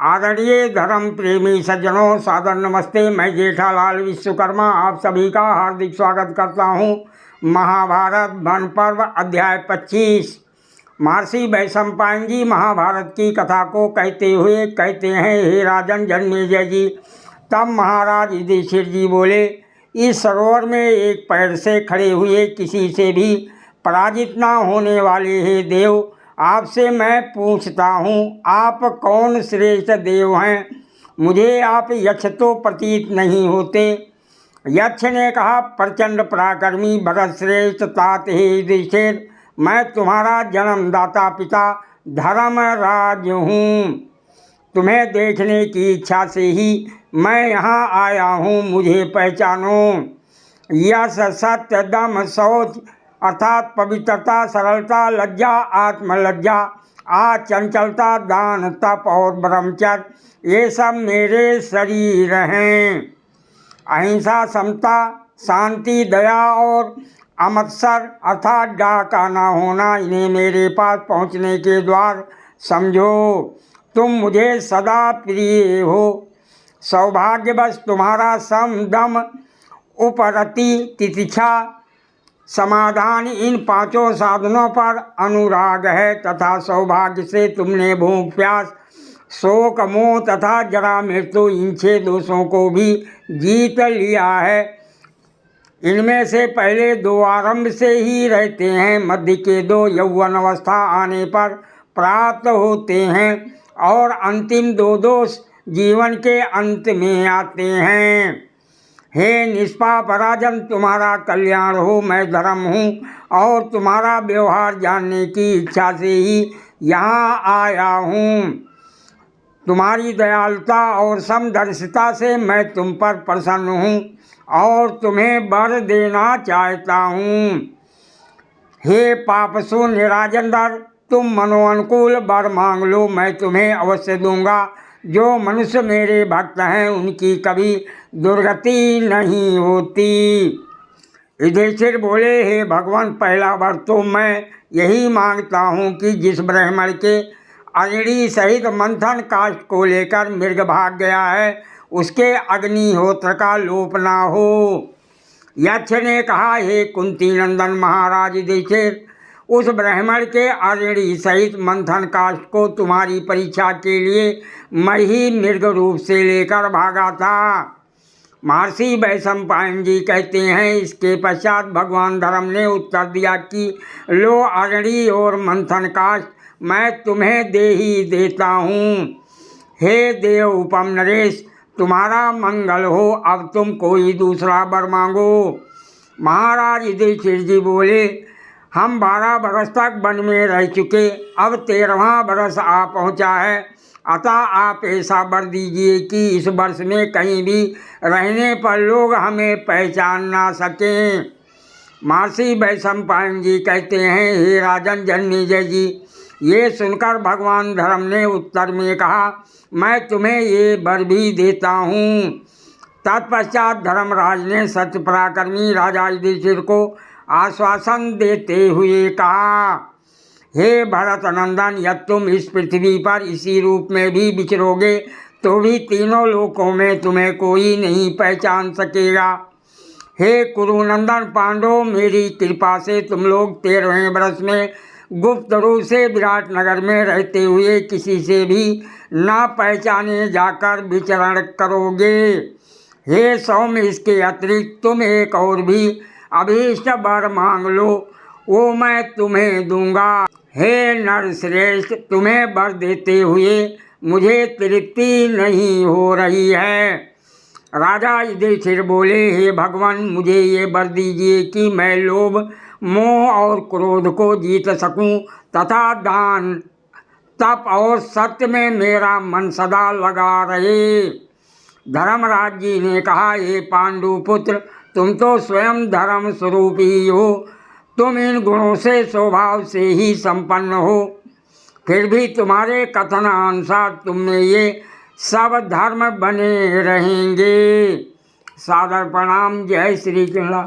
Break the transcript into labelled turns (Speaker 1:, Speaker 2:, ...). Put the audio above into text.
Speaker 1: आदरणीय धर्म प्रेमी सज्जनों, सादर नमस्ते। मैं जेठालाल विश्वकर्मा आप सभी का हार्दिक स्वागत करता हूं। महाभारत वन पर्व अध्याय 25। महर्षि वैशंपायन जी महाभारत की कथा को कहते हुए कहते हैं, हे राजन जन्मेजय जी। तब महाराज युधिष्ठिर जी बोले, इस सरोवर में एक पैर से खड़े हुए किसी से भी पराजित न होने वाले हे देव, आपसे मैं पूछता हूँ, आप कौन श्रेष्ठ देव हैं? मुझे आप यक्ष तो प्रतीत नहीं होते। यक्ष ने कहा, प्रचंड पराक्रमी भरतश्रेष्ठ तात हे युधिष्ठिर, मैं तुम्हारा जन्मदाता पिता धर्मराज हूँ। तुम्हें देखने की इच्छा से ही मैं यहाँ आया हूँ, मुझे पहचानो। यश सत्य दम शौच अर्थात पवित्रता, सरलता, लज्जा, आत्मलज्जा, चंचलता, दान, तप और ब्रह्मचर्य, ये सब मेरे शरीर हैं। अहिंसा, समता, शांति, दया और अमत्सर अर्थात डाह का न होना, इन्हें मेरे पास पहुँचने के द्वार समझो। तुम मुझे सदा प्रिय हो। सौभाग्यवश तुम्हारा सम, दम, उपरति, तितिक्षा, समाधान, इन पांचों साधनों पर अनुराग है तथा सौभाग्य से तुमने भूख, प्यास, शोक, मोह तथा जरा मृत्यु, इन 6 दोषों को भी जीत लिया है। इनमें से पहले 2 आरंभ से ही रहते हैं, मध्य के 2 यौवन अवस्था आने पर प्राप्त होते हैं और अंतिम 2 दोष जीवन के अंत में आते हैं। हे निष्पाप राजन, तुम्हारा कल्याण हो। मैं धर्म हूँ और तुम्हारा व्यवहार जानने की इच्छा से ही यहाँ आया हूँ। तुम्हारी दयालुता और समदर्शिता से मैं तुम पर प्रसन्न हूँ और तुम्हें वर देना चाहता हूँ। हे पापशून्य राजेंद्र, तुम मनोअनुकूल वर मांग लो, मैं तुम्हें अवश्य दूंगा। जो मनुष्य मेरे भक्त हैं उनकी कभी दुर्गति नहीं होती। युधिष्ठिर बोले, हे भगवान, पहला वर तो मैं यही मांगता हूँ कि जिस ब्राह्मण के अग्नि सहित मंथन काष्ठ को लेकर मृग भाग गया है, उसके अग्निहोत्र का लोप ना हो। यक्ष ने कहा, हे कुंती नंदन महाराज युधिष्ठिर, उस ब्राह्मण के अग्नि सहित मंथन काष्ठ को तुम्हारी परीक्षा के लिए मैं ही मृग रूप से लेकर भागा था। महर्षि वैशंपायन जी कहते हैं, इसके पश्चात भगवान धर्म ने उत्तर दिया कि लो अग्नि और मंथन काष्ठ मैं तुम्हें दे ही देता हूँ। हे देव उपम नरेश, तुम्हारा मंगल हो। अब तुम कोई दूसरा वर मांगो। महाराज युधिष्ठिर जी बोले, हम 12 बरस तक वन में रह चुके, अब 13वां बरस आ पहुँचा है, अतः आप ऐसा वर दीजिए कि इस वर्ष में कहीं भी रहने पर लोग हमें पहचान ना सकें। महर्षि वैशंपायन जी कहते हैं, हे राजन जन्मेजय जी, ये सुनकर भगवान धर्म ने उत्तर में कहा, मैं तुम्हें ये वर भी देता हूँ। तत्पश्चात धर्मराज ने सत्य पराक्रमी राजा युधिष्ठिर को आश्वासन देते हुए कहा, हे भरत नंदन, यदि तुम इस पृथ्वी पर इसी रूप में भी विचरोगे तो भी तीनों लोकों में तुम्हें कोई नहीं पहचान सकेगा। हे कुरुनंदन पांडव, मेरी कृपा से तुम लोग 13वें वर्ष में गुप्त रूप से विराट नगर में रहते हुए किसी से भी ना पहचाने जाकर विचरण करोगे। हे सौम्य, इसके अतिरिक्त तुम एक और भी अभीष्ट वर मांग लो, वो मैं तुम्हें दूंगा। हे नरश्रेष्ठ, तुम्हें वर देते हुए मुझे तृप्ति नहीं हो रही है। राजा युधिष्ठिर बोले, हे भगवान, मुझे ये वर दीजिए कि मैं लोभ, मोह और क्रोध को जीत सकूं तथा दान, तप और सत्य में मेरा मन सदा लगा रहे। धर्मराज जी ने कहा, हे पांडुपुत्र, तुम तो स्वयं धर्म स्वरूप ही हो। तुम इन गुणों से स्वभाव से ही संपन्न हो, फिर भी तुम्हारे कथनानुसार तुम में ये सब धर्म बने रहेंगे। सादर प्रणाम। जय श्री कृष्ण।